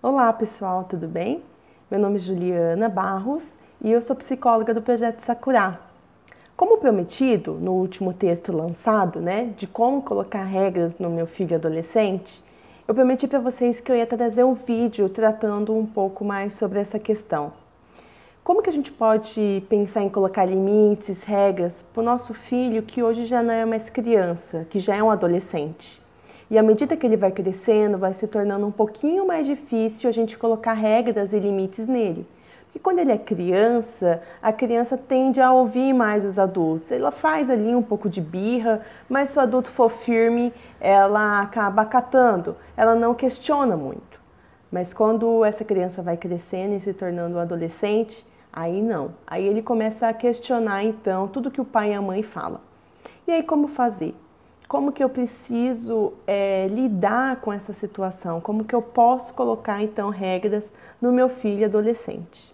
Olá pessoal, tudo bem? Meu nome é Juliana Barros e eu sou psicóloga do Projeto Sakura. Como prometido no último texto lançado, de como colocar regras no meu filho adolescente, eu prometi para vocês que eu ia trazer um vídeo tratando um pouco mais sobre essa questão. Como que a gente pode pensar em colocar limites, regras para o nosso filho que hoje já não é mais criança, que já é um adolescente? E à medida que ele vai crescendo, vai se tornando um pouquinho mais difícil a gente colocar regras e limites nele. Porque quando ele é criança, a criança tende a ouvir mais os adultos. Ela faz ali um pouco de birra, mas se o adulto for firme, ela acaba acatando. Ela não questiona muito. Mas quando essa criança vai crescendo e se tornando um adolescente, aí não. Aí ele começa a questionar então tudo que o pai e a mãe falam. E aí como fazer? Como que eu preciso lidar com essa situação? Como que eu posso colocar então regras no meu filho adolescente?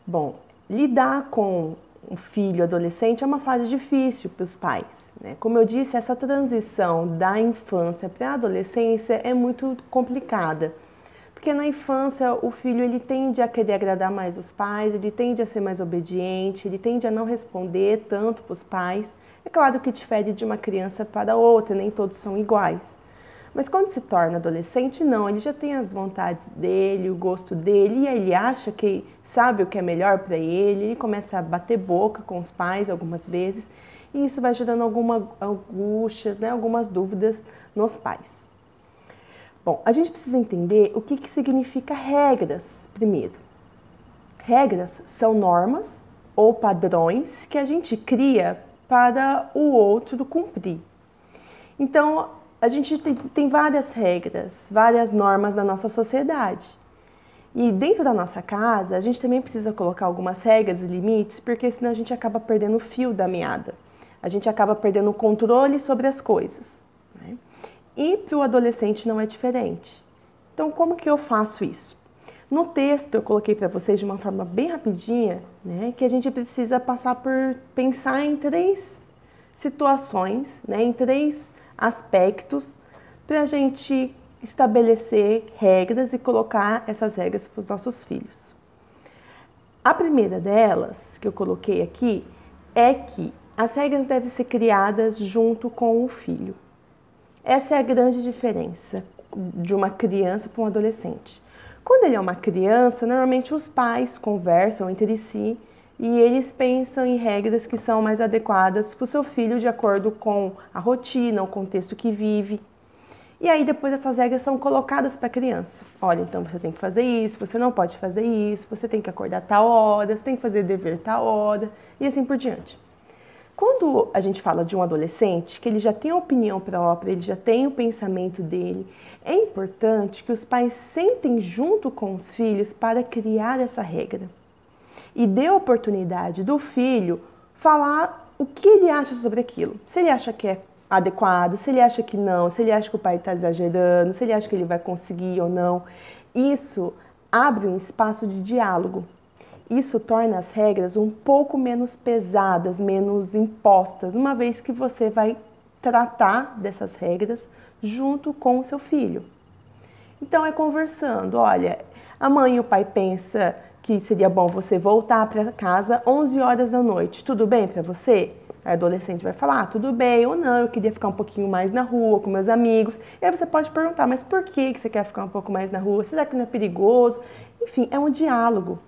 Bom, lidar com um filho adolescente é uma fase difícil para os pais, né? Como eu disse, essa transição da infância para a adolescência é muito complicada. Porque na infância o filho ele tende a querer agradar mais os pais, ele tende a ser mais obediente, ele tende a não responder tanto para os pais. É claro que difere de uma criança para outra, nem todos são iguais. Mas quando se torna adolescente, não, ele já tem as vontades dele, o gosto dele, e aí ele acha que sabe o que é melhor para ele, ele começa a bater boca com os pais algumas vezes, e isso vai gerando algumas angústias, algumas dúvidas nos pais. Bom, a gente precisa entender o que significa regras primeiro. Regras são normas ou padrões que a gente cria para o outro cumprir. Então, a gente tem várias regras, várias normas na nossa sociedade. E dentro da nossa casa, a gente também precisa colocar algumas regras e limites, porque senão a gente acaba perdendo o fio da meada. A gente acaba perdendo o controle sobre as coisas, né? E para o adolescente não é diferente. Então, como que eu faço isso? No texto, eu coloquei para vocês de uma forma bem rapidinha, que a gente precisa passar por pensar em 3 situações, em 3 aspectos, para a gente estabelecer regras e colocar essas regras para os nossos filhos. A primeira delas, que eu coloquei aqui, é que as regras devem ser criadas junto com o filho. Essa é a grande diferença de uma criança para um adolescente. Quando ele é uma criança, normalmente os pais conversam entre si e eles pensam em regras que são mais adequadas para o seu filho de acordo com a rotina, o contexto que vive. E aí depois essas regras são colocadas para a criança. Olha, então você tem que fazer isso, você não pode fazer isso, você tem que acordar tal hora, você tem que fazer dever tal hora e assim por diante. Quando a gente fala de um adolescente, que ele já tem a opinião própria, ele já tem o pensamento dele, é importante que os pais sentem junto com os filhos para criar essa regra. E dê a oportunidade do filho falar o que ele acha sobre aquilo. Se ele acha que é adequado, se ele acha que não, se ele acha que o pai está exagerando, se ele acha que ele vai conseguir ou não. Isso abre um espaço de diálogo. Isso torna as regras um pouco menos pesadas, menos impostas, uma vez que você vai tratar dessas regras junto com o seu filho. Então é conversando, olha, a mãe e o pai pensam que seria bom você voltar para casa 11 horas da noite, tudo bem para você? A adolescente vai falar, tudo bem, ou não, eu queria ficar um pouquinho mais na rua com meus amigos. E aí você pode perguntar, mas por que você quer ficar um pouco mais na rua? Será que não é perigoso? Enfim, é um diálogo.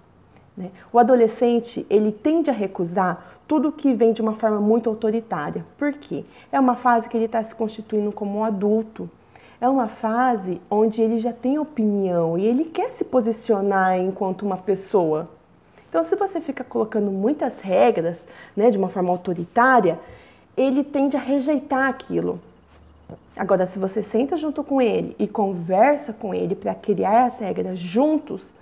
O adolescente, ele tende a recusar tudo que vem de uma forma muito autoritária. Por quê? É uma fase que ele está se constituindo como um adulto. É uma fase onde ele já tem opinião e ele quer se posicionar enquanto uma pessoa. Então, se você fica colocando muitas regras, de uma forma autoritária, ele tende a rejeitar aquilo. Agora, se você senta junto com ele e conversa com ele para criar as regras juntos,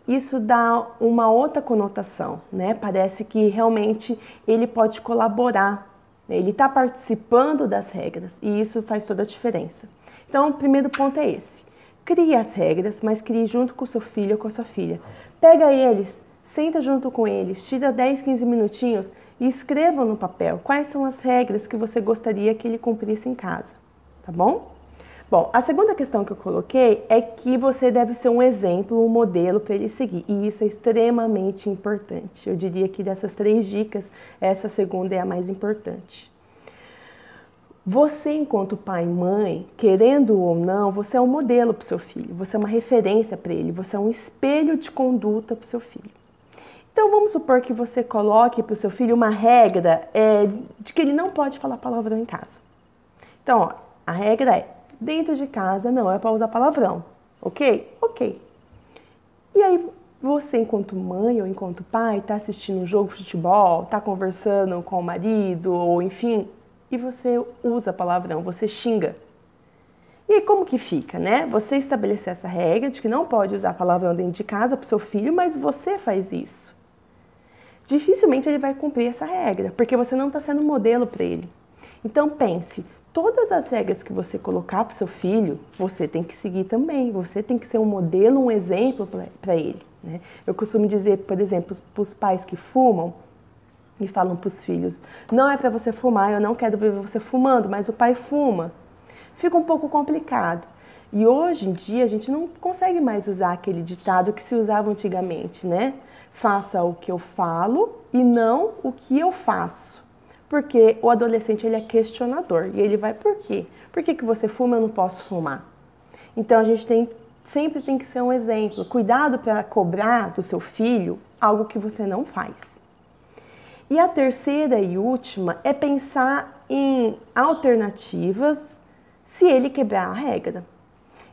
isso dá uma outra conotação, Parece que realmente ele pode colaborar, ele está participando das regras e isso faz toda a diferença. Então, o primeiro ponto é esse. Crie as regras, mas crie junto com o seu filho ou com a sua filha. Pega eles, senta junto com eles, tira 10, 15 minutinhos e escreva no papel quais são as regras que você gostaria que ele cumprisse em casa, tá bom? Bom, a segunda questão que eu coloquei é que você deve ser um exemplo, um modelo para ele seguir. E isso é extremamente importante. Eu diria que dessas 3 dicas, essa segunda é a mais importante. Você, enquanto pai e mãe, querendo ou não, você é um modelo para o seu filho. Você é uma referência para ele. Você é um espelho de conduta para o seu filho. Então, vamos supor que você coloque para o seu filho uma regra de que ele não pode falar palavrão em casa. Então, ó, a regra é: dentro de casa não é para usar palavrão, ok? Ok. E aí você, enquanto mãe ou enquanto pai, está assistindo um jogo de futebol, está conversando com o marido, ou enfim, e você usa palavrão, você xinga. E aí como que fica, né? Você estabeleceu essa regra de que não pode usar palavrão dentro de casa para o seu filho, mas você faz isso. Dificilmente ele vai cumprir essa regra, porque você não está sendo modelo para ele. Então pense, todas as regras que você colocar para o seu filho, você tem que seguir também. Você tem que ser um modelo, um exemplo para ele, né? Eu costumo dizer, por exemplo, para os pais que fumam e falam para os filhos: não é para você fumar, eu não quero ver você fumando, mas o pai fuma. Fica um pouco complicado. E hoje em dia a gente não consegue mais usar aquele ditado que se usava antigamente, né? Faça o que eu falo e não o que eu faço. Porque o adolescente ele é questionador e ele vai: por quê? Por que você fuma e eu não posso fumar? Então a gente sempre tem que ser um exemplo. Cuidado para cobrar do seu filho algo que você não faz. E a terceira e última é pensar em alternativas se ele quebrar a regra.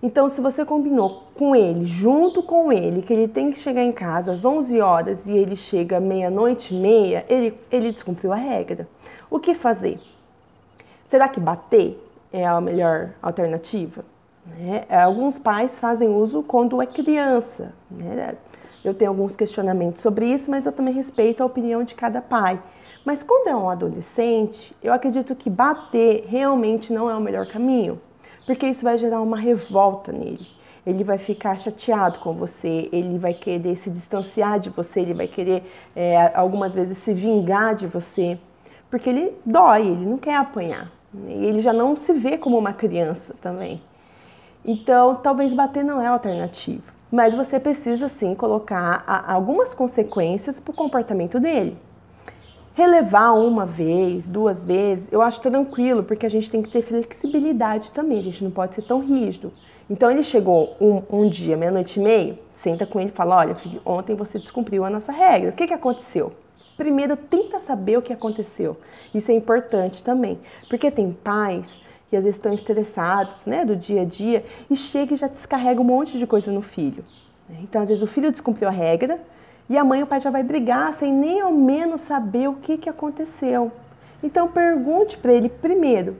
Então, se você combinou com ele, junto com ele, que ele tem que chegar em casa às 11 horas e ele chega meia-noite e meia, ele descumpriu a regra. O que fazer? Será que bater é a melhor alternativa? Alguns pais fazem uso quando é criança, né? Eu tenho alguns questionamentos sobre isso, mas eu também respeito a opinião de cada pai. Mas quando é um adolescente, eu acredito que bater realmente não é o melhor caminho, porque isso vai gerar uma revolta nele. Ele vai ficar chateado com você, ele vai querer se distanciar de você, ele vai querer algumas vezes se vingar de você, porque ele dói, ele não quer apanhar. E ele já não se vê como uma criança também. Então, talvez bater não é a alternativa. Mas você precisa sim colocar algumas consequências para o comportamento dele. Relevar uma vez, 2 vezes, eu acho tranquilo, porque a gente tem que ter flexibilidade também, a gente não pode ser tão rígido. Então ele chegou um dia, meia-noite e meia, senta com ele e fala: olha filho, ontem você descumpriu a nossa regra, o que aconteceu? Primeiro tenta saber o que aconteceu, isso é importante também, porque tem pais que às vezes estão estressados, né, do dia a dia, e chega e já descarrega um monte de coisa no filho. Então, às vezes, o filho descumpriu a regra e a mãe e o pai já vai brigar sem nem ao menos saber o que aconteceu. Então, pergunte para ele primeiro: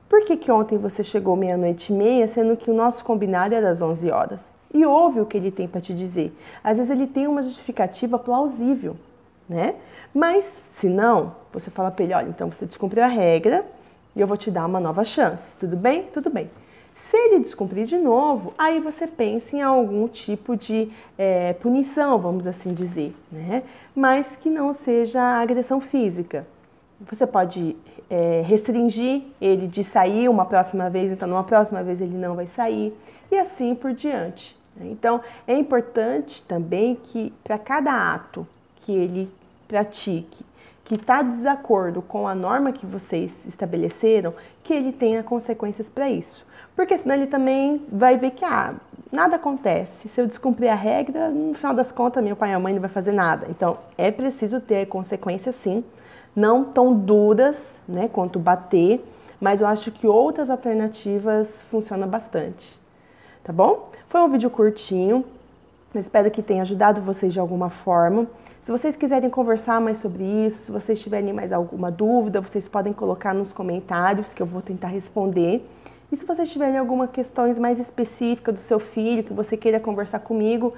por que ontem você chegou meia-noite e meia, sendo que o nosso combinado era às 11 horas? E ouve o que ele tem para te dizer. Às vezes, ele tem uma justificativa plausível, né? Mas, se não, você fala para ele: olha, então você descumpriu a regra, e eu vou te dar uma nova chance, tudo bem? Tudo bem. Se ele descumprir de novo, aí você pensa em algum tipo de punição, vamos assim dizer, né? Mas que não seja agressão física. Você pode restringir ele de sair uma próxima vez, então numa próxima vez ele não vai sair, e assim por diante. Então, é importante também que para cada ato que ele pratique, que está de desacordo com a norma que vocês estabeleceram, que ele tenha consequências para isso. Porque senão ele também vai ver que nada acontece. Se eu descumprir a regra, no final das contas, meu pai e a mãe não vai fazer nada. Então, é preciso ter consequências sim, não tão duras, né, quanto bater, mas eu acho que outras alternativas funcionam bastante. Tá bom? Foi um vídeo curtinho. Eu espero que tenha ajudado vocês de alguma forma. Se vocês quiserem conversar mais sobre isso, se vocês tiverem mais alguma dúvida, vocês podem colocar nos comentários que eu vou tentar responder. E se vocês tiverem alguma questões mais específicas do seu filho, que você queira conversar comigo,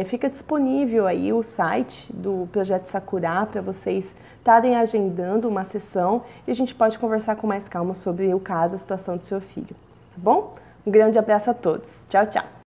fica disponível aí o site do Projeto Sakura para vocês estarem agendando uma sessão e a gente pode conversar com mais calma sobre o caso, a situação do seu filho. Tá bom? Um grande abraço a todos. Tchau, tchau!